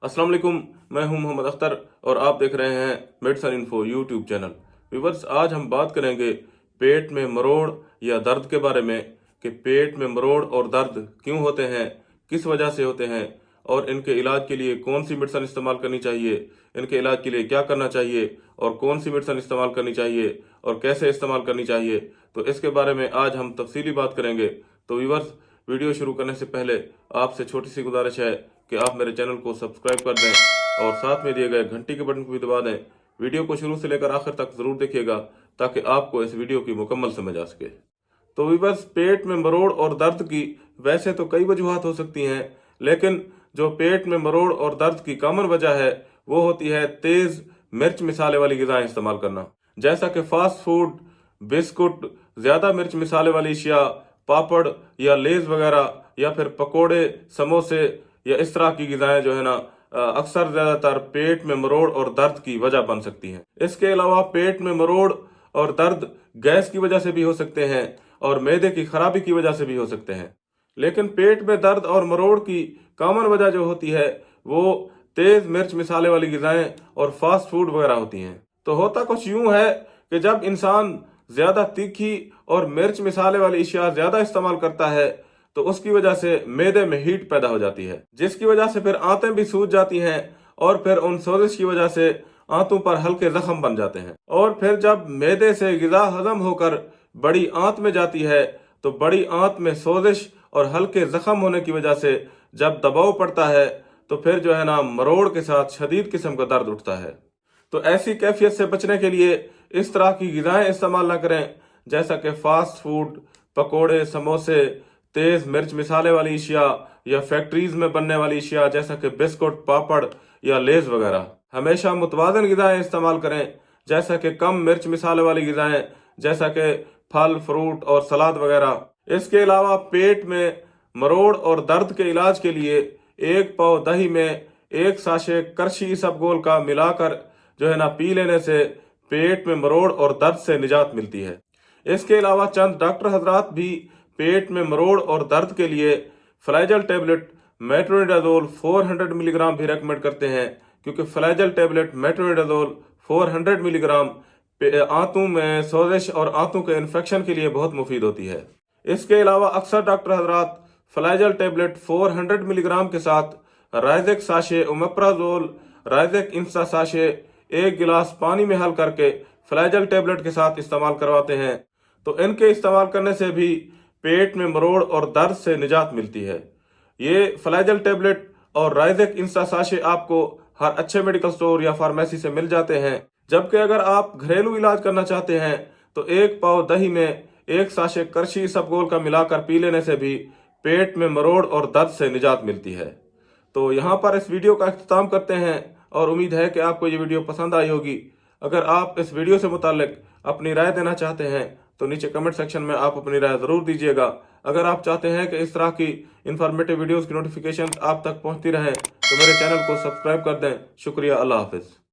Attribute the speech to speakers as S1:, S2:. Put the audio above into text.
S1: अस्सलाम वालेकुम, मैं हूं मोहम्मद अख्तर और आप देख रहे हैं medicine info YouTube channel. Viewers, आज हम बात करेंगे पेट में मरोड़ या दर्द के बारे में कि पेट में मरोड़ और दर्द क्यों होते हैं, किस वजह से होते हैं और इनके इलाज के लिए कौन सी मेडिसिन इस्तेमाल करनी चाहिए, इनके इलाज के लिए क्या करना चाहिए और कौन सी मेडिसिन इस्तेमाल करनी चाहिए और कैसे इस्तेमाल करनी चाहिए। तो इसके बारे में आज हम तफसीली बात करेंगे। तो व्यूअर्स, वीडियो शुरू करने से पहले आपसे छोटी सी गुजारिश है कि आप मेरे चैनल को सब्सक्राइब कर दें और साथ में दिए गए घंटी के बटन को भी दबा दें। वीडियो को शुरू से लेकर आखिर तक जरूर देखिएगा ताकि आपको इस वीडियो की मुकम्मल समझ आ सके। तो व्यूअर्स, पेट में मरोड़ और दर्द की वैसे तो कई वजूहात हो सकती हैं, लेकिन जो पेट में मरोड़ और दर्द की कॉमन वजह है वो होती है तेज मिर्च मिसाले वाली ग़िज़ाएं इस्तेमाल करना, जैसा कि फास्ट फूड, बिस्कुट, ज्यादा मिर्च मिसाले वाली अशिया, पापड़ या लेज वगैरह या फिर पकोड़े, समोसे या इस तरह की ग़िज़ाएं जो है ना अक्सर ज्यादातर पेट में मरोड़ और दर्द की वजह बन सकती हैं। इसके अलावा पेट में मरोड़ और दर्द गैस की वजह से भी हो सकते हैं और मैदे की खराबी की वजह से भी हो सकते हैं। लेकिन पेट में दर्द और मरोड़ की कॉमन वजह जो होती है वो तेज मिर्च मिसाले वाली ग़िज़ाएं और फास्ट फूड वगैरह होती हैं। तो होता कुछ यूं है कि जब इंसान ज्यादा तीखी और मिर्च मिसाले वाली अशिया ज्यादा इस्तेमाल करता है तो उसकी वजह से मैदे में हीट पैदा हो जाती है, जिसकी वजह से फिर आंतें भी सूज जाती हैं और फिर उन सोजिश की वजह से आंतों पर हल्के जख्म बन जाते हैं। और फिर जब मैदे से ग़िज़ा हजम होकर बड़ी आंत में जाती है तो बड़ी आंत में सोजिश और हल्के जख्म होने की वजह से जब दबाव पड़ता है तो फिर जो है ना मरोड़ के साथ शदीद किस्म का दर्द उठता है। तो ऐसी कैफियत से बचने के लिए इस तरह की ग़िज़ाएं इस्तेमाल ना करें, जैसा कि फास्ट फूड, पकोड़े, समोसे, तेज मिर्च मिसाले वाली अशिया या फैक्ट्रीज में बनने वाली अशिया जैसा कि बिस्कुट, पापड़ या लेज वगैरह। हमेशा मुतवाज़न ग़िज़ाएं इस्तेमाल करें, जैसा कि कम मिर्च मिसाले वाली ग़िज़ाएं जैसा कि फल, फ्रूट और सलाद वगैरह। इसके अलावा पेट में मरोड़ और दर्द के इलाज के लिए एक पाव दही में एक साशे करशी इसबगोल का मिलाकर जो है ना पी लेने से पेट में मरोड़ और दर्द से निजात मिलती है। इसके अलावा चंद डॉक्टर हजरात भी पेट में मरोड़ और दर्द के लिए फ्लैजल टैबलेट मेट्रोनिडाजोल 400 मिलीग्राम भी रेकमेंड करते हैं, क्योंकि फ्लैजल टैबलेट मेट्रोनिडाजोल 400 मिलीग्राम आंतों में सोजिश और आंतों के इन्फेक्शन के लिए बहुत मुफीद होती है। इसके अलावा अक्सर डॉक्टर हजरात फ्लैजल टैबलेट 400 मिलीग्राम के साथ राइजेक साशे ओमेप्राजोल, राइजेक इंस्टा साशे 1 गिलास पानी में हल करके फ्लैजल टैबलेट के साथ इस्तेमाल करवाते हैं। तो इनके इस्तेमाल करने से भी पेट में मरोड़ और दर्द से निजात मिलती है। ये फ्लैजल टैबलेट और राइजेक इंस्टा साशे आपको हर अच्छे मेडिकल स्टोर या फार्मेसी से मिल जाते हैं। जबकि अगर आप घरेलू इलाज करना चाहते हैं तो एक पाव दही में एक साशे करशी इसबगोल का मिलाकर पी लेने से भी पेट में मरोड़ और दर्द से निजात मिलती है। तो यहाँ पर इस वीडियो का इख्तिताम करते हैं और उम्मीद है कि आपको ये वीडियो पसंद आई होगी। अगर आप इस वीडियो से मुताल्लिक अपनी राय देना चाहते हैं तो नीचे कमेंट सेक्शन में आप अपनी राय ज़रूर दीजिएगा। अगर आप चाहते हैं कि इस तरह की इंफॉर्मेटिव वीडियोस की नोटिफिकेशन आप तक पहुंचती रहें तो मेरे चैनल को सब्सक्राइब कर दें। शुक्रिया, अल्लाह हाफिज़।